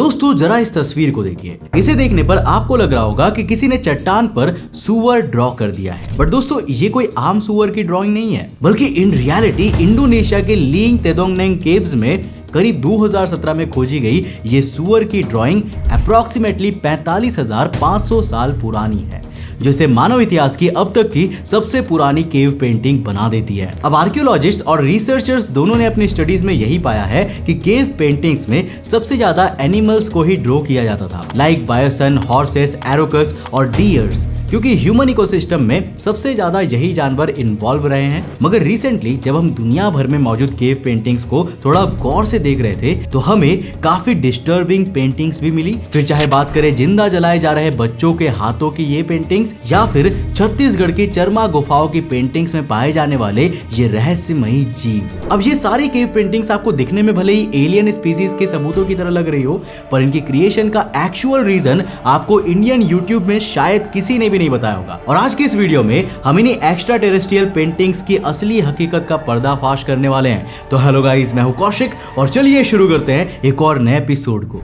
दोस्तों जरा इस तस्वीर को देखिए। इसे देखने पर आपको लग रहा होगा कि किसी ने चट्टान पर सुअर ड्रॉ कर दिया है, बट दोस्तों ये कोई आम सुअर की ड्राइंग नहीं है, बल्कि इन रियलिटी इंडोनेशिया के लींग तेदोंगनेंग केव्स में करीब 2017 में खोजी गई ये सुअर की ड्राइंग अप्रॉक्सीमेटली 45,500 साल पुरानी है, जो इसे मानव इतिहास की अब तक की सबसे पुरानी केव पेंटिंग बना देती है। अब आर्कियोलॉजिस्ट और रिसर्चर्स दोनों ने अपनी स्टडीज में यही पाया है कि केव पेंटिंग्स में सबसे ज्यादा एनिमल्स को ही ड्रॉ किया जाता था, लाइक बायोसन, हॉर्सेस, एरोकस और डियर्स, क्योंकि ह्यूमन इकोसिस्टम में सबसे ज्यादा यही जानवर इन्वॉल्व रहे हैं। मगर रिसेंटली जब हम दुनिया भर में मौजूद केव पेंटिंग्स को थोड़ा गौर से देख रहे थे तो हमें काफी डिस्टर्बिंग पेंटिंग्स भी मिली। फिर चाहे बात करें जिंदा जलाए जा रहे बच्चों के हाथों की ये पेंटिंग्स या फिर छत्तीसगढ़ की चरमा गुफाओं की पेंटिंग्स में पाए जाने वाले ये रहस्यमयी जीव। अब ये सारी केव पेंटिंग्स आपको दिखने में भले ही एलियन स्पीसीज के सबूतों की तरह लग रही हो, पर इनकी क्रिएशन का एक्चुअल रीजन आपको इंडियन यूट्यूब में शायद किसी ने भी नहीं बताया होगा। और आज की इस वीडियो में हम इन्हीं एक्स्ट्रा टेरेस्ट्रियल पेंटिंग्स की असली हकीकत का पर्दाफाश करने वाले हैं। तो हेलो गाइस, मैं हूं कौशिक और चलिए शुरू करते हैं एक और नए एपिसोड को।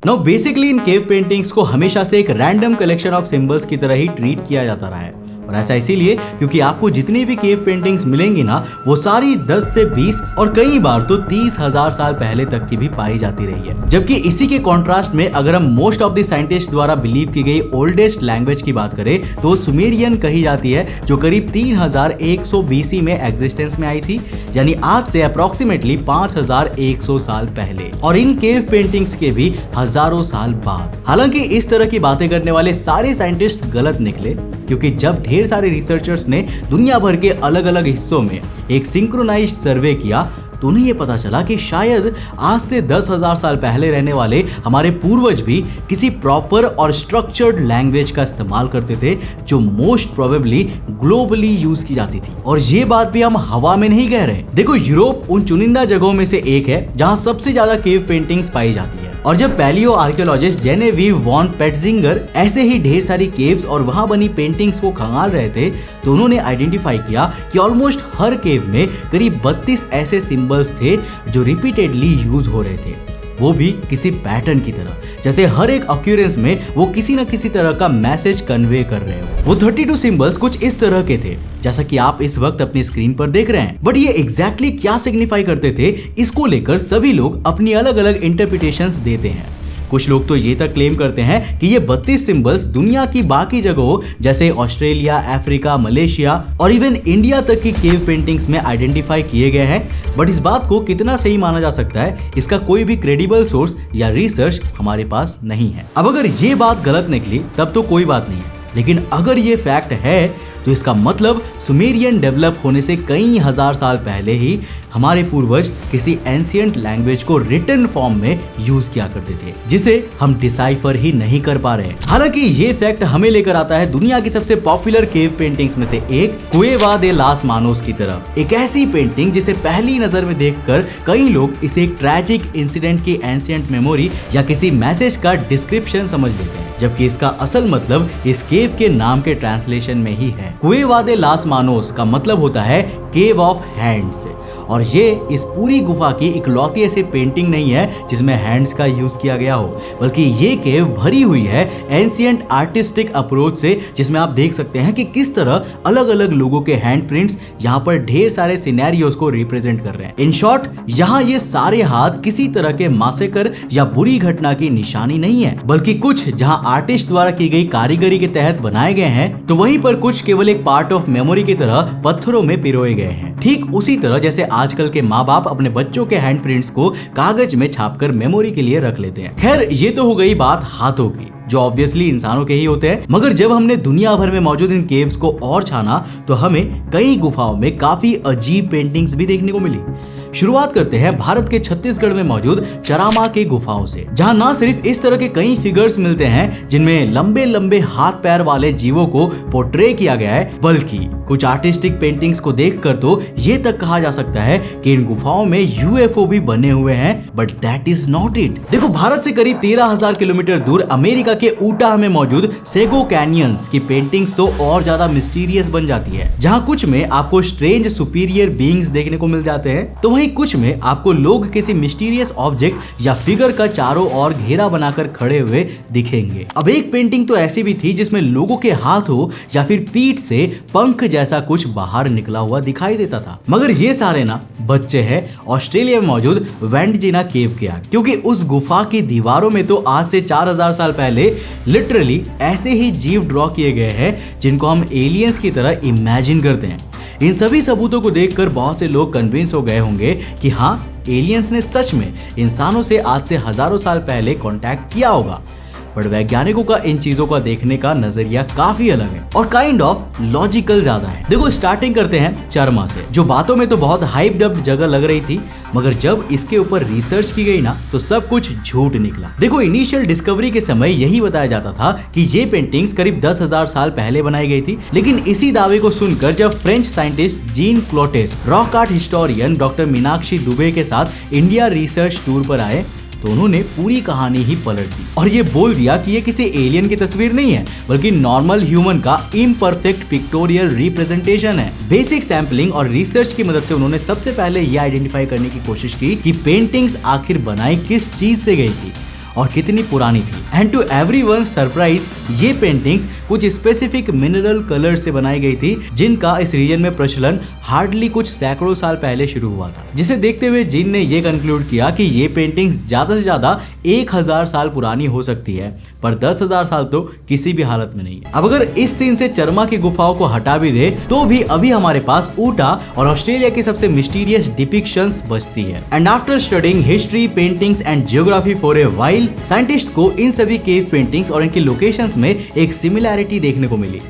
नाउ बेसिकली इन केव पेंटिंग्स को हमेशा से एक रैंडम कलेक्शन ऑफ सिंबल्स की तरह ही ट्रीट किया जाता रहा है, और ऐसा इसीलिए क्योंकि आपको जितनी भी केव पेंटिंग्स मिलेंगी ना वो सारी 10 से 20 और कई बार तो 30,000 साल पहले तक की भी पाई जाती रही है। जबकि इसी के कॉन्ट्रास्ट में अगर हम मोस्ट ऑफ द साइंटिस्ट द्वारा बिलीव की गई ओल्डेस्ट लैंग्वेज की बात करें तो सुमेरियन कही जाती है, जो करीब 3100 BC में एग्जिस्टेंस में आई थी, यानी आज से अप्रोक्सीमेटली 5100 साल पहले, और इन केव पेंटिंग्स के भी हजारों साल बाद। हालांकि इस तरह की बातें करने वाले सारे साइंटिस्ट गलत निकले, क्योंकि जब ढेर सारे रिसर्चर्स ने दुनिया भर के अलग अलग हिस्सों में एक सिंक्रोनाइज्ड सर्वे किया तो उन्हें ये पता चला कि शायद आज से 10,000 साल पहले रहने वाले हमारे पूर्वज भी किसी प्रॉपर और स्ट्रक्चर्ड लैंग्वेज का इस्तेमाल करते थे, जो मोस्ट प्रोबेबली ग्लोबली यूज की जाती थी। और ये बात भी हम हवा में नहीं कह रहे। देखो, यूरोप उन चुनिंदा जगहों में से एक है जहां सबसे ज्यादा केव पेंटिंग्स पाई जाती है, और जब पैलियो आर्कियोलॉजिस्ट जेनेविव वॉन पेट्जिंगर ऐसे ही ढेर सारी केव्स और वहां बनी पेंटिंग्स को खंगाल रहे थे तो उन्होंने आइडेंटिफाई किया कि ऑलमोस्ट हर केव में करीब 32 ऐसे सिंबल्स थे जो रिपीटेडली यूज हो रहे थे, वो भी किसी पैटर्न की तरह, जैसे हर एक ऑक्यूरेंस में वो किसी न किसी तरह का मैसेज कन्वे कर रहे हो। वो 32 सिंबल्स कुछ इस तरह के थे जैसा कि आप इस वक्त अपनी स्क्रीन पर देख रहे हैं, बट ये एग्जैक्टली क्या सिग्निफाई करते थे इसको लेकर सभी लोग अपनी अलग अलग इंटरप्रिटेशंस देते हैं। कुछ लोग तो ये तक क्लेम करते हैं कि ये 32 सिंबल्स दुनिया की बाकी जगहों जैसे ऑस्ट्रेलिया, अफ्रीका, मलेशिया और इवन इंडिया तक की केव पेंटिंग्स में आइडेंटिफाई किए गए हैं, बट इस बात को कितना सही माना जा सकता है इसका कोई भी क्रेडिबल सोर्स या रिसर्च हमारे पास नहीं है। अब अगर ये बात गलत निकली तब तो कोई बात नहीं है, लेकिन अगर ये फैक्ट है तो इसका मतलब सुमेरियन डेवलप होने से कई हजार साल पहले ही हमारे पूर्वज किसी एंशिएंट लैंग्वेज को रिटन फॉर्म में यूज किया करते थे, जिसे हम डिसाइफर ही नहीं कर पा रहे। हालांकि ये फैक्ट हमें लेकर आता है दुनिया की सबसे पॉपुलर केव पेंटिंग्स में से एक कुएवा दे लास मानोस की तरफ। एक ऐसी पेंटिंग जिसे पहली नजर में देखकर कई लोग इसे एक ट्रैजिक इंसिडेंट की एंशिएंट मेमोरी या किसी मैसेज का डिस्क्रिप्शन समझ लेते हैं, जबकि इसका असल मतलब इस केव के नाम के ट्रांसलेशन में ही है। कुएवा दे लास मानोस का मतलब होता है केव ऑफ हैंड्स, और ये इस पूरी गुफा की इकलौती ऐसी पेंटिंग नहीं है जिसमें हैंड्स का यूज किया गया हो, बल्कि ये केव भरी हुई है एंशिएंट आर्टिस्टिक अप्रोच से, जिसमें आप देख सकते हैं कि किस तरह अलग अलग लोगों के हैंड प्रिंट्स यहाँ पर ढेर सारे सिनेरियोस को रिप्रेजेंट कर रहे हैं। इन शॉर्ट, यहाँ ये सारे हाथ किसी तरह के मासेकर या बुरी घटना की निशानी नहीं है, बल्कि कुछ जहाँ आर्टिस्ट द्वारा की गई कारीगरी के तहत बनाए गए हैं, तो वहीं पर कुछ केवल एक पार्ट ऑफ मेमोरी की तरह पत्थरों में पिरोए गए हैं। ठीक उसी तरह जैसे आजकल के माँ बाप अपने बच्चों के हैंड प्रिंट्स को कागज में छापकर मेमोरी के लिए रख लेते हैं। खैर, ये तो हो गई बात हाथों की, जो ऑब्वियसली इंसानों के ही होते हैं। मगर जब हमने दुनिया भर में मौजूद इन केव्स को और छाना तो हमें कई गुफाओं में काफी अजीब पेंटिंग्स भी देखने को मिली। शुरुआत करते हैं भारत के छत्तीसगढ़ में मौजूद चरामा के गुफाओं से, जहां ना सिर्फ इस तरह के कई फिगर्स मिलते हैं जिनमें लंबे लंबे हाथ पैर वाले जीवों को पोर्ट्रे किया गया है, बल्कि कुछ आर्टिस्टिक पेंटिंग्स को देखकर तो ये तक कहा जा सकता है कि इन गुफाओं में यूएफओ भी बने हुए हैं, but that is not it. देखो, भारत से करीब 13,000 किलोमीटर दूर अमेरिका के ऊटाह में मौजूद सेगो कैनियंस की पेंटिंग्स तो और ज्यादा मिस्टीरियस बन जाती है, जहाँ कुछ में आपको स्ट्रेंज सुपीरियर बीइंग्स देखने को मिल जाते हैं, तो वहीं कुछ में आपको लोग किसी मिस्टीरियस ऑब्जेक्ट या फिगर का चारों ओर घेरा बनाकर खड़े हुए दिखेंगे। अब एक पेंटिंग तो ऐसी भी थी जिसमें लोगों के हाथों या फिर पीठ से पंख जैसा कुछ बाहर निकला हुआ दिखाई देता था। मगर ये सारे ना बच्चे हैं ऑस्ट्रेलिया में मौजूद वेंडजिना केव के, क्योंकि उस गुफा की दीवारों में तो आज से 4000 साल पहले लिटरली ऐसे ही जीव ड्रॉ किए गए हैं जिनको हम एलियंस की तरह इमेजिन करते हैं। इन सभी सबूतों को देखकर बहुत से लोग कन्विंस हो गए होंगे कि हाँ, एलियंस ने सच में इंसानों से आज से हजारों साल पहले कांटेक्ट किया होगा। पर वैज्ञानिकों का इन चीजों का देखने का नजरिया काफी अलग है और काइंड ऑफ लॉजिकल ज्यादा है। देखो, स्टार्टिंग करते हैं चरमा से, जो बातों में तो बहुत हाइप्ड अप जगह लग रही थी, मगर जब इसके ऊपर रिसर्च की गई ना तो सब कुछ झूठ निकला। देखो, इनिशियल डिस्कवरी के समय यही बताया जाता था कि ये पेंटिंग्स करीब 10,000 साल पहले बनाई गई थी, लेकिन इसी दावे को सुनकर जब French scientist Jean Clottes rock art historian doctor Meenakshi Dubey के साथ इंडिया रिसर्च टूर पर आए तो उन्होंने पूरी कहानी ही पलट दी और ये बोल दिया कि ये किसी एलियन की तस्वीर नहीं है, बल्कि नॉर्मल ह्यूमन का इम्परफेक्ट पिक्टोरियल रिप्रेजेंटेशन है। बेसिक सैंपलिंग और रिसर्च की मदद से उन्होंने सबसे पहले ये आइडेंटिफाई करने की कोशिश की कि पेंटिंग्स आखिर बनाई किस चीज से गई थी और कितनी पुरानी थी। एंड टू एवरीवन सरप्राइज, ये पेंटिंग्स कुछ स्पेसिफिक मिनरल कलर से बनाई गई थी, जिनका इस रीजन में प्रचलन हार्डली कुछ सैकड़ों साल पहले शुरू हुआ था। जिसे देखते हुए जिन ने ये कंक्लूड किया कि ये पेंटिंग्स ज्यादा से ज्यादा 1000 साल पुरानी हो सकती है, पर 10,000 साल तो किसी भी हालत में नहीं है। अब अगर इस सीन से चरमा की गुफाओं को हटा भी दे तो भी अभी हमारे पास ऊटा और ऑस्ट्रेलिया की सबसे मिस्टीरियस डिपिक्शंस बचती है। And after studying history, paintings and geography for a while, scientist को इन सभी केव पेंटिंग्स और इनकी लोकेशंस में एक सिमिलैरिटी देखने को मिली,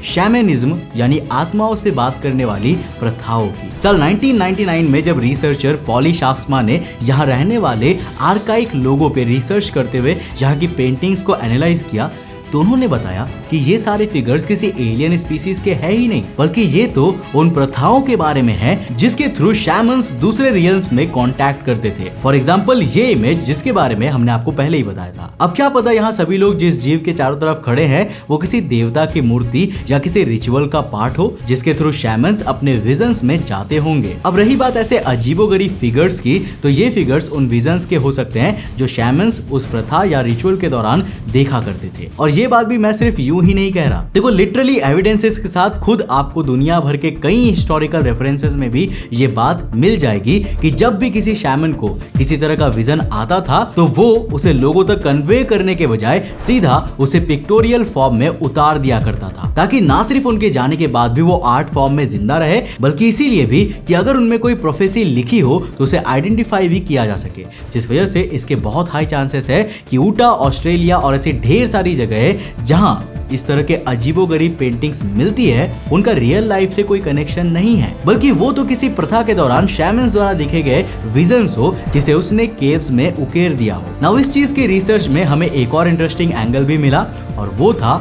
शैमनिज्म यानी आत्माओं से बात करने वाली प्रथाओं की। साल 1999 में जब रिसर्चर पॉली शाफ्समा ने यहाँ रहने वाले आर्काइक लोगों पे रिसर्च करते हुए यहाँ की पेंटिंग्स को एनालाइज किया तो उन्होंने बताया कि ये सारे फिगर्स किसी एलियन स्पीसीज के है ही नहीं, बल्कि ये तो उन प्रथाओं के बारे में है जिसके थ्रू शैमन्स दूसरे रियल्स में कांटेक्ट करते थे। फॉर एग्जांपल, ये इमेज जिसके बारे में हमने आपको पहले ही बताया था। अब क्या पता यहाँ सभी लोग जिस जीव के चारों तरफ खड़े हैं वो किसी देवता की मूर्ति या किसी रिचुअल का पार्ट हो जिसके थ्रू शैमन्स अपने विजन्स में जाते होंगे। अब रही बात ऐसे अजीबोगरीब फिगर्स की, तो ये फिगर्स उन विजन्स के हो सकते हैं जो शैमन्स उस प्रथा या रिचुअल के दौरान देखा करते थे। और ये बात भी मैं सिर्फ यूं ही नहीं कह रहा, देखो लिटरली एविडेंसेस के साथ खुद आपको दुनिया भर के कई हिस्टोरिकल रेफरेंसेस में भी ये बात मिल जाएगी कि जब भी किसी शैमन को किसी तरह का विजन आता था तो वो उसे लोगों तक कन्वे करने के बजाय सीधा उसे पिक्टोरियल फॉर्म में उतार दिया करता था, ताकि ना सिर्फ उनके जाने के बाद भी वो आर्ट फॉर्म में जिंदा रहे, बल्कि इसीलिए भी कि अगर उनमें कोई प्रोफेसी लिखी हो तो उसे आइडेंटिफाई भी किया जा सके। जिस वजह से इसके बहुत हाई चांसेस है कि ऊटा, ऑस्ट्रेलिया और ऐसी ढेर सारी जगह जहां इस तरह के अजीबोगरीब पेंटिंग्स मिलती है उनका रियल लाइफ से कोई कनेक्शन नहीं है, बल्कि वो तो किसी प्रथा के दौरान शैमन्स द्वारा दिखे गए विजन्स हो जिसे उसने केव्स में उकेर दिया हो। नाउ इस चीज के रिसर्च में हमें एक और इंटरेस्टिंग एंगल भी मिला और वो था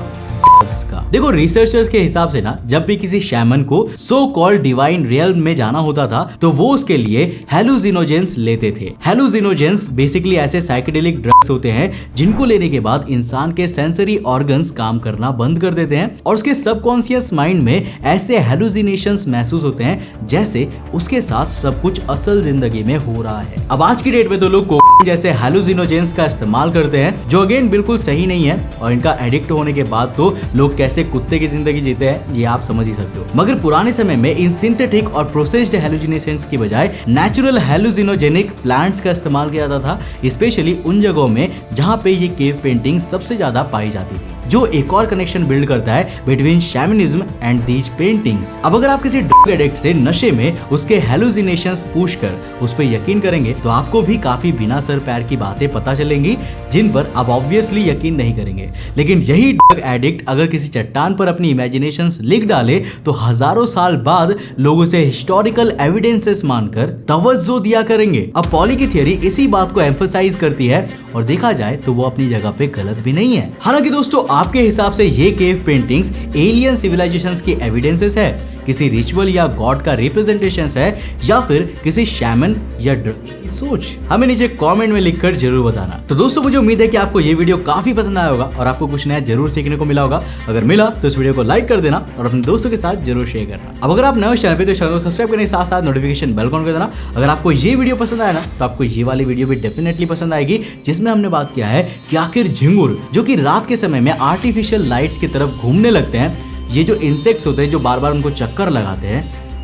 का। देखो, रिसर्चर्स के हिसाब से ना जब भी किसी शैमन को सो कॉल्ड डिवाइन रियल्म में जाना होता था तो वो उसके लिए हेलुसिनोजेंस लेते थे। हेलुसिनोजेंस बेसिकली ऐसे साइकेडेलिक ड्रग्स होते हैं जिनको लेने के बाद इंसान के सेंसरी ऑर्गन्स काम करना बंद कर देते हैं और उसके सबकॉन्शियस माइंड में ऐसे हेलुसिनेशंस महसूस होते हैं जैसे उसके साथ सब कुछ असल जिंदगी में हो रहा है। अब आज की डेट में तो लोग कोकेन जैसे हेलुसिनोजेंस का इस्तेमाल करते हैं जो अगेन बिल्कुल सही नहीं है और इनका एडिक्ट होने के बाद तो लोग कैसे कुत्ते की जिंदगी जीते हैं ये आप समझ ही सकते हो। मगर पुराने समय में इन सिंथेटिक और प्रोसेस्ड हेलुसिनेशंस की बजाय नेचुरल हेलुसिनोजेनिक प्लांट्स का इस्तेमाल किया जाता था, स्पेशली उन जगहों में जहां पे ये केव पेंटिंग सबसे ज्यादा पाई जाती थी, जो एक और कनेक्शन बिल्ड करता है बिटवीन शैमनिज्म एंड दीज पेंटिंग्स। अब अगर आप किसी ड्रग एडिक्ट से नशे में उसके हेलुसिनेशंस पूछ कर उस पर यकीन करेंगे तो आपको भी काफी बिना सर पैर की बातें पता चलेंगी जिन पर आप ऑब्वियसली यकीन नहीं करेंगे। लेकिन यही ड्रग एडिक्ट अगर किसी चट्टान पर अपनी इमेजिनेशंस लिख डाले तो हजारों साल बाद लोग उसे हिस्टोरिकल एविडेंसेस मानकर तवज्जो दिया करेंगे। अब पॉली की थियरी इसी बात को एम्फसाइज करती है और देखा जाए तो वो अपनी जगह पे गलत भी नहीं है। हालांकि दोस्तों आपके हिसाब से ये केव पेंटिंग्स एलियन सिविलाइजेशंस की एविडेंसेस है, किसी रिचुअल या गॉड का रिप्रेजेंटेशन है, या फिर किसी शैमन या ड्रग की सोच? हमें नीचे कमेंट में लिखकर जरूर बताना। तो दोस्तों मुझे उम्मीद है कि आपको ये वीडियो काफी पसंद आया होगा और आपको कुछ नया जरूर सीखने को मिला होगा। अगर मिला तो इस वीडियो को लाइक कर देना और अपने दोस्तों के साथ जरूर शेयर करना। अब अगर आप नए चैनल पे तो चैनल को सब्सक्राइब करने के साथ साथ नोटिफिकेशन बेल ऑन कर देना। अगर आपको ये वीडियो पसंद आया ना तो आपको ये वाली वीडियो भी डेफिनेटली पसंद आएगी, जिसमें हमने बात किया है कि आखिर झिंगुर जो कि रात के समय में आर्टिफिशियल लाइट्स की तरफ घूमने लगते हैं, ये जो इंसेक्ट्स होते हैं जो बार बार उनको चक्कर लगाते हैं,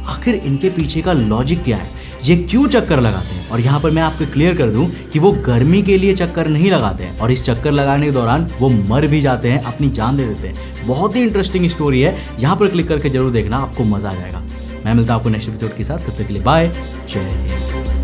आखिर इनके पीछे का लॉजिक क्या है, ये क्यों चक्कर लगाते हैं? और यहाँ पर मैं आपको क्लियर कर दूं कि वो गर्मी के लिए चक्कर नहीं लगाते हैं और इस चक्कर लगाने के दौरान वो मर भी जाते हैं, अपनी जान दे देते हैं। बहुत ही इंटरेस्टिंग स्टोरी है, यहाँ पर क्लिक करके जरूर देखना, आपको मजा आ जाएगा। मैं मिलता हूं आपको नेक्स्ट एपिसोड के साथ, तब तक के लिए बाय, जय हिंद।